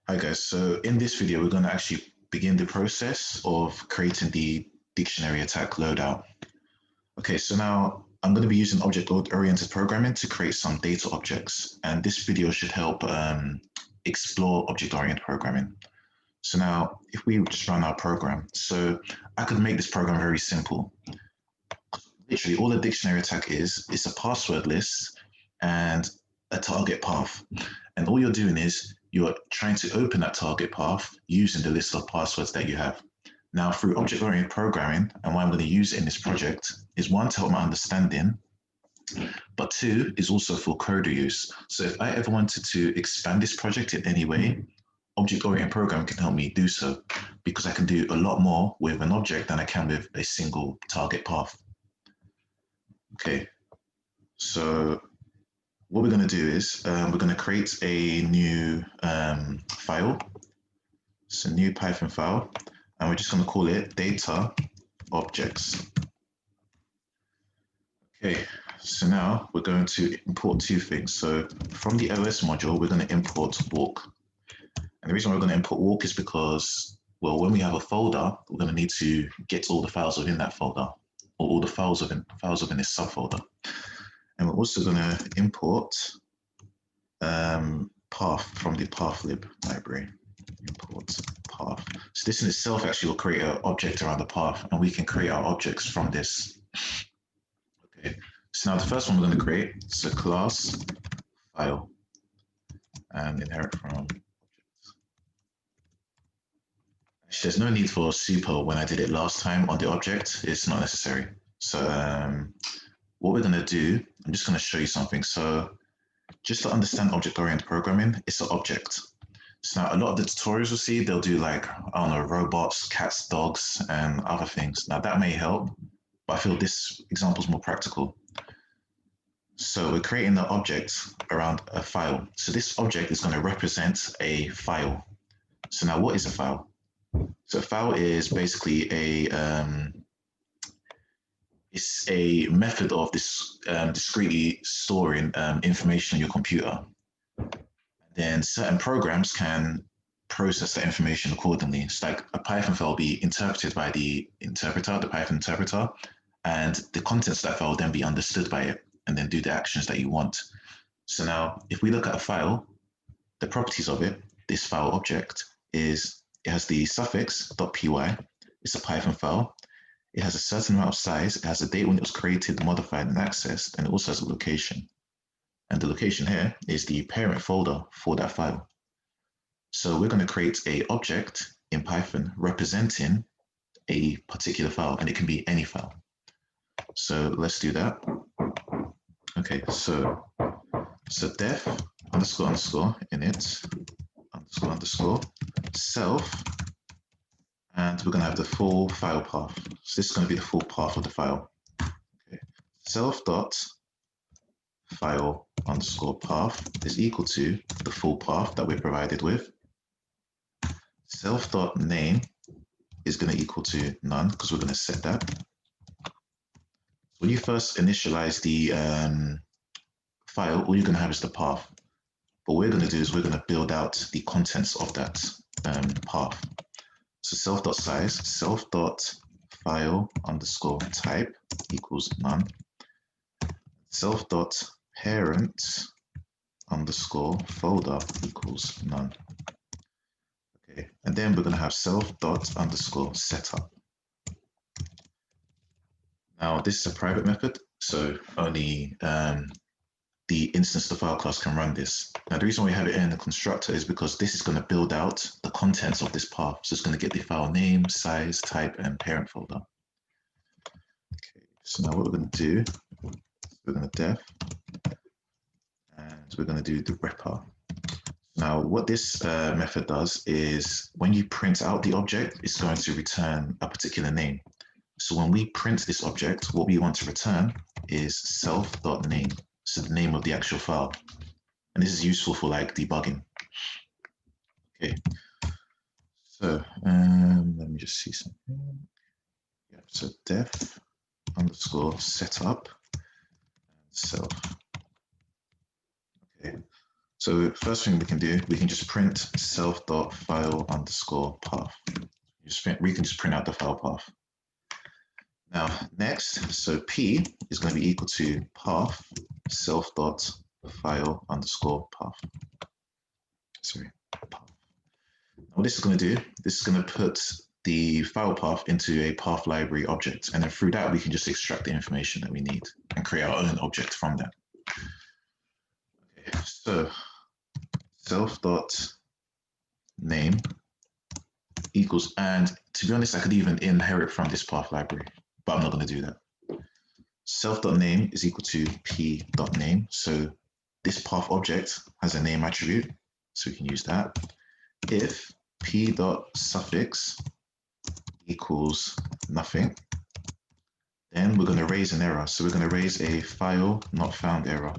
Hi guys, so in this video we're going to actually begin the process of creating the dictionary attack loadout. Okay, so now I'm going to be using object-oriented programming to create some data objects, and this video should help explore object-oriented programming. So now if we just run our program, so I could make this program very simple. Literally all a dictionary attack is a password list and a target path. And all you're doing is you're trying to open that target path using the list of passwords that you have. Now, through object-oriented programming, and why I'm going to use it in this project, is one, to help my understanding, but two, is also for coder use. So if I ever wanted to expand this project in any way, object-oriented programming can help me do so, because I can do a lot more with an object than I can with a single target path. Okay, so what we're going to do is we're going to create a new file. It's a new Python file, and we're just going to call it data objects. Okay, so now we're going to import two things. So from the OS module, we're going to import walk. And the reason we're going to import walk is because, well, when we have a folder, we're going to need to get all the files within that folder, or all the files within this subfolder. And we're also going to import path from the pathlib library. Import path. So this in itself actually will create an object around the path, and we can create our objects from this. Okay, so now the first one we're going to create is a class file and inherit from objects. Actually, there's no need for super when I did it last time on the object. It's not necessary. So what we're going to do, I'm just going to show you something. So just to understand object-oriented programming, it's an object. So now a lot of the tutorials you'll see, they'll do like, I don't know, robots, cats, dogs, and other things. Now that may help, but I feel this example is more practical. So we're creating the object around a file. So this object is going to represent a file. So now what is a file? So a file is basically it's a method of this discretely storing information on your computer. Then certain programs can process that information accordingly. It's like a Python file will be interpreted by the interpreter, the Python interpreter, and the contents of that file will then be understood by it and then do the actions that you want. So now, if we look at a file, the properties of it, this file object, is it has the suffix .py, it's a Python file, it has a certain amount of size, it has a date when it was created, modified, and accessed, and it also has a location. And the location here is the parent folder for that file. So we're going to create an object in Python representing a particular file, and it can be any file. So let's do that. Okay, so def underscore underscore init underscore underscore self, and we're going to have the full file path. So this is going to be the full path of the file. Okay, self dot file underscore path is equal to the full path that we're provided with. Self dot name is going to equal to none because we're going to set that. When you first initialize the file, all you're going to have is the path. What we're going to do is we're going to build out the contents of that path. So self.size, self.file underscore type equals none. Self.parent underscore folder equals none. Okay, and then we're going to have self underscore setup. Now this is a private method, so only the instance of the file class can run this. Now the reason we have it in the constructor is because this is going to build out the contents of this path. So it's going to get the file name, size, type, and parent folder. Okay, so now what we're going to do, we're going to def, and we're going to do the repr. Now what this method does is when you print out the object, it's going to return a particular name. So when we print this object, what we want to return is self.name. So the name of the actual file. And this is useful for like debugging. Okay. So let me just see something. Yeah, so def underscore setup and self. Okay. So first thing we can do, we can just print self.file_path. We can just print out the file path. Now next, so P is going to be equal to path self.file_path. Sorry, path. Now what this is going to do, this is going to put the file path into a path library object, and then through that we can just extract the information that we need and create our own object from that. Okay, so self.name equals, and to be honest, I could even inherit from this path library, but I'm not going to do that. Self.name is equal to p.name. So this path object has a name attribute, so we can use that. If p.suffix equals nothing, then we're going to raise an error. So we're going to raise a file not found error.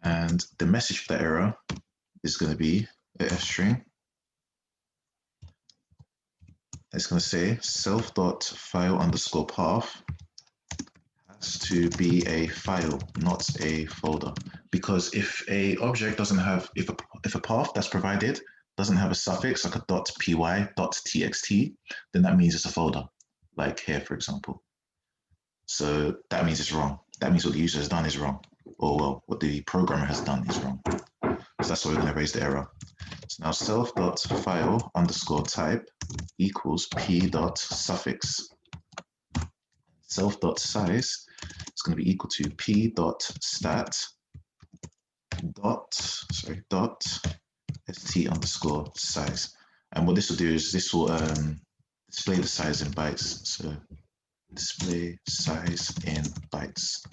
And the message for that error is going to be a f string. It's going to say self.file_path has to be a file, not a folder. Because if a object doesn't have, if a path that's provided doesn't have a suffix like a .py, .txt, then that means it's a folder, like here, for example. So that means it's wrong. That means what the user has done is wrong, or well, what the programmer has done is wrong. So that's why we're going to raise the error. So now self.file_type equals p.suffix. Self.size is going to be equal to p.stat .st_size. And what this will do is this will display the size in bytes. So display size in bytes.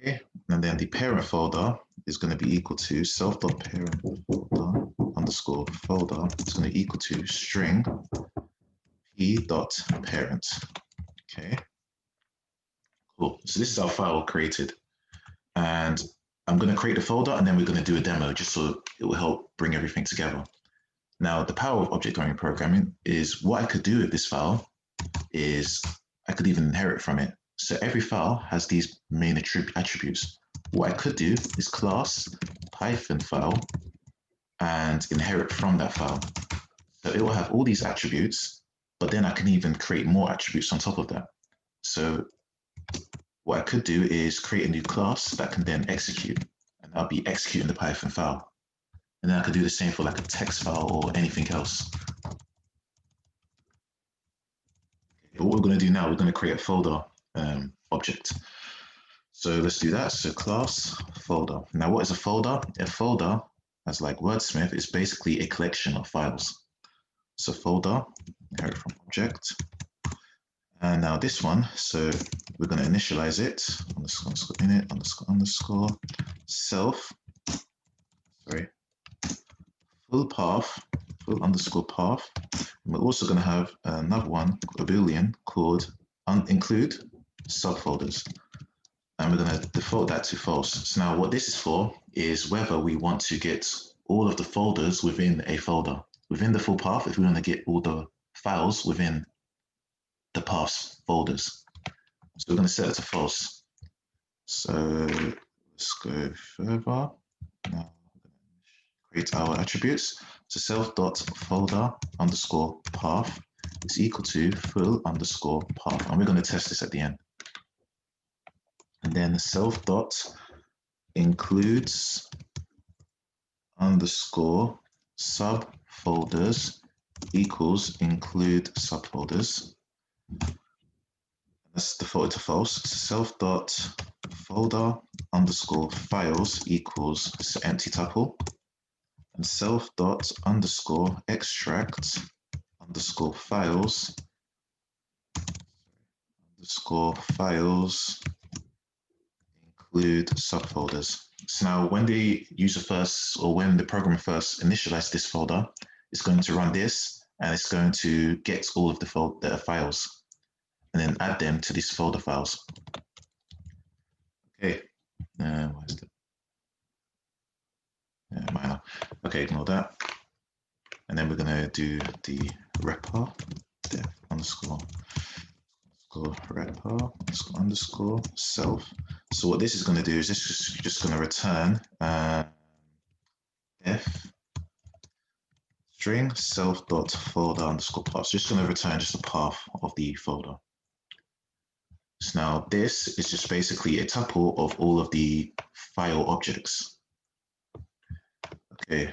Okay, and then the parent folder is going to be equal to self.parent folder_folder. It's going to be equal to string p.parent. Okay, cool. So this is our file created, and I'm going to create a folder, and then we're going to do a demo just so it will help bring everything together. Now, the power of object-oriented programming is what I could do with this file is I could even inherit from it. So every file has these main attributes. What I could do is class Python file and inherit from that file. So it will have all these attributes, but then I can even create more attributes on top of that. So what I could do is create a new class that can then execute, and I'll be executing the Python file. And then I could do the same for like a text file or anything else. Okay, what we're going to do now, we're going to create a folder object. So let's do that. So class folder. Now what is a folder? A folder, as like Wordsmith, is basically a collection of files. So folder, inherit from object. And now this one, so we're going to initialize it, underscore init, underscore self, full path, full_path. And we're also going to have another one, a boolean called include subfolders. And we're going to default that to false. So now what this is for is whether we want to get all of the folders within a folder. Within the full path, if we want to get all the files within the paths folders. So we're going to set it to false. So let's go further. Now we're going to create our attributes. So self.folder_path is equal to full_path. And we're going to test this at the end. And then self.includes _subfolders equals include subfolders. That's defaulted to false. Self.folder_files equals empty tuple. And self.extract_files include subfolders. So now when the user first, or when the programmer first initializes this folder, it's going to run this, and it's going to get all of the files and then add them to these folder files. Okay, why is that? Minor. Okay, ignore that. And then we're going to do the repr def_repr_self So what this is going to do is this is just going to return def string self.folder underscore path. So just going to return just the path of the folder. So now this is just basically a tuple of all of the file objects. Okay.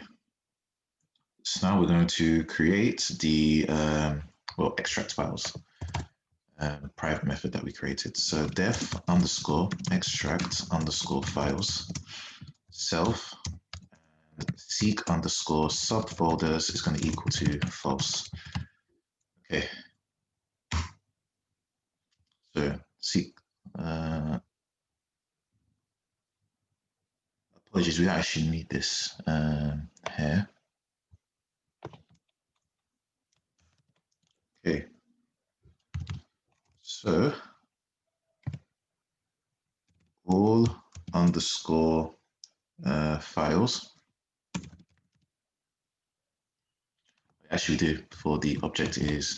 So now we're going to create the extract files. Private method that we created. So def underscore extract underscore files self and seek underscore subfolders is going to equal to false. Okay. So seek apologies, we actually need this here. Okay. So all underscore files. Actually do for the object is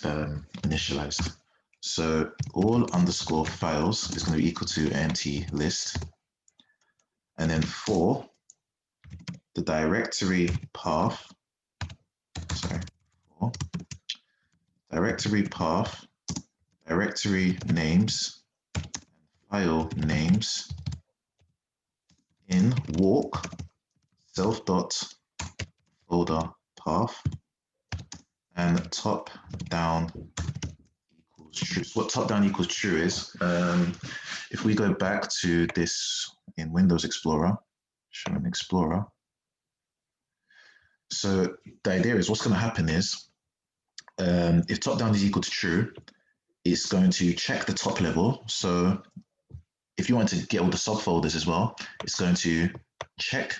initialized. So all underscore files is going to be equal to empty list. And then for the directory path, for directory path, directory names, and file names in walk self.folder path and top down equals true. So what top down equals true is, if we go back to this in Windows Explorer, show an Explorer. So the idea is what's going to happen is, if top down is equal to true, it's going to check the top level. So if you want to get all the subfolders as well, it's going to check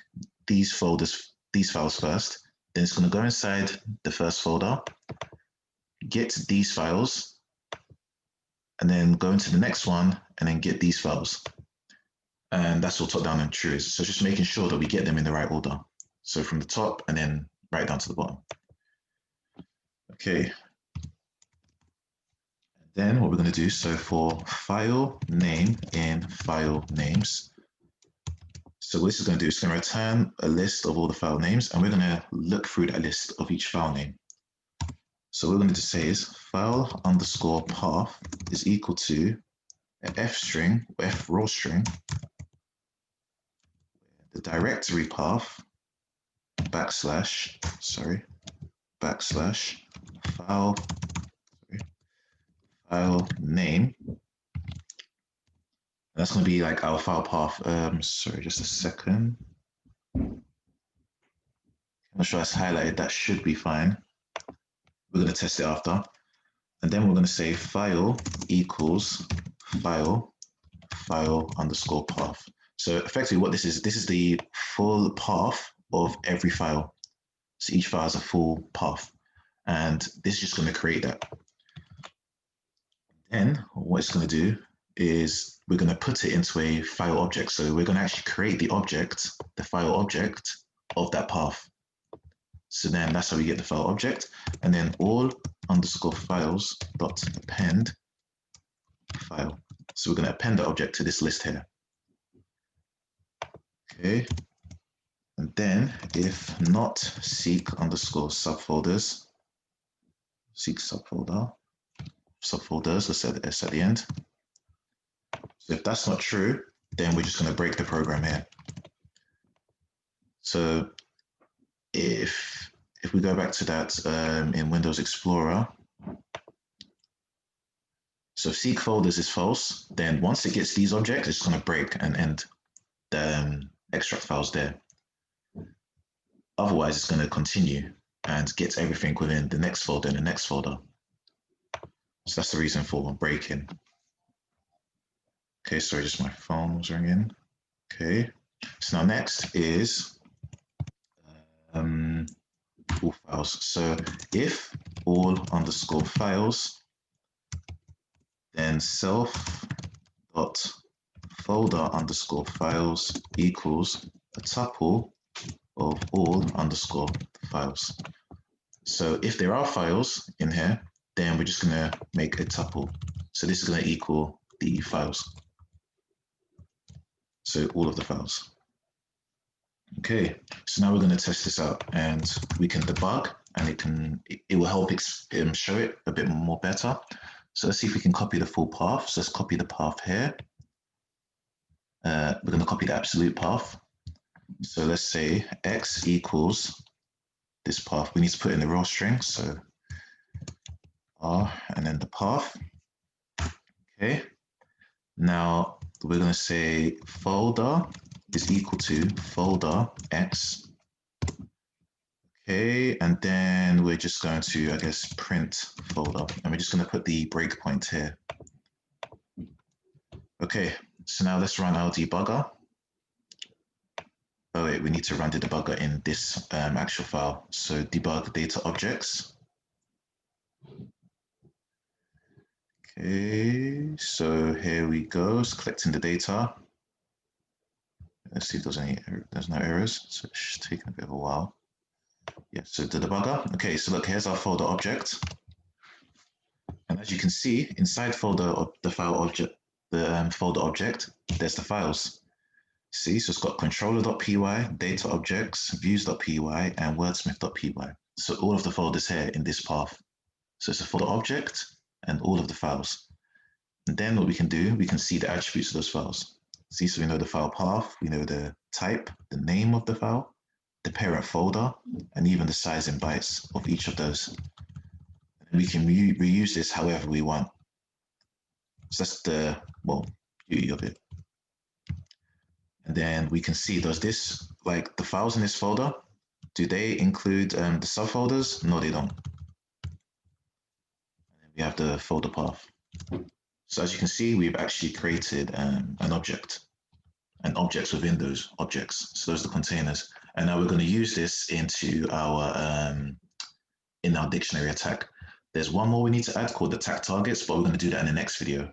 these folders, these files first. Then it's going to go inside the first folder, get these files, and then go into the next one and then get these files. And that's what top down and true is. So just making sure that we get them in the right order. So from the top and then right down to the bottom. Okay. And then what we're going to do, so for file name in file names, so what this is going to do is going to return a list of all the file names, and we're going to look through that list of each file name. So what we're going to say is file underscore path is equal to an f string, f raw string, the directory path backslash file name. That's going to be like our file path. Sorry, just a second. I'm not sure it's highlighted. That should be fine. We're going to test it after. And then we're going to say file equals file underscore path. So effectively what this is the full path of every file. So each file has a full path. And this is just going to create that. Then what it's going to do is we're going to put it into a file object. So we're going to actually create the object, the file object of that path. So then that's how we get the file object. And then all underscore files dot append file. So we're going to append the object to this list here. Okay. And then if not seek underscore subfolders, seek subfolders, let's set S at the end. So if that's not true, then we're just going to break the program here. So if we go back to that in Windows Explorer, so if seek folders is false, then once it gets these objects, it's going to break and end the extract files there. Otherwise, it's going to continue and get everything within the next folder and the next folder. So that's the reason for breaking. Okay, sorry, just my phone was ringing. Okay, so now next is all files. So if all underscore files, then self dot folder underscore files equals a tuple of all underscore files. So if there are files in here, then we're just going to make a tuple. So this is going to equal the files. So all of the files. Okay, so now we're going to test this out, and we can debug, and it will help show it a bit more better. So let's see if we can copy the full path. So let's copy the path here. We're going to copy the absolute path. So let's say x equals this path. We need to put in the raw string, so r and then the path. Okay, now we're going to say folder is equal to folder x. Okay, and then we're just going to, I guess, print folder, and we're just going to put the breakpoint here. Okay, so now let's run our debugger. Oh wait, we need to run the debugger in this actual file. So debug data objects. Okay, so here we go, it's collecting the data. Let's see if there's no errors. So it's taking a bit of a while. Yeah, so the debugger. Okay, so look, here's our folder object. And as you can see, inside the file object, the folder object, there's the files. See, so it's got controller.py, data objects, views.py, and wordsmith.py. So all of the folders here in this path. So it's a folder object and all of the files. And then what we can do, we can see the attributes of those files. See, so we know the file path, we know the type, the name of the file, the parent folder, and even the size in bytes of each of those. And we can reuse this however we want. So that's the, well, beauty of it. And then we can see, does this, like the files in this folder, do they include the subfolders? No, they don't. And then we have the folder path. So as you can see, we've actually created an object and objects within those objects. So those are the containers. And now we're going to use this into our in our dictionary attack. There's one more we need to add called the tag targets, but we're going to do that in the next video.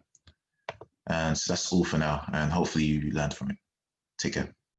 And so that's all for now. And hopefully you learned from it. Take care.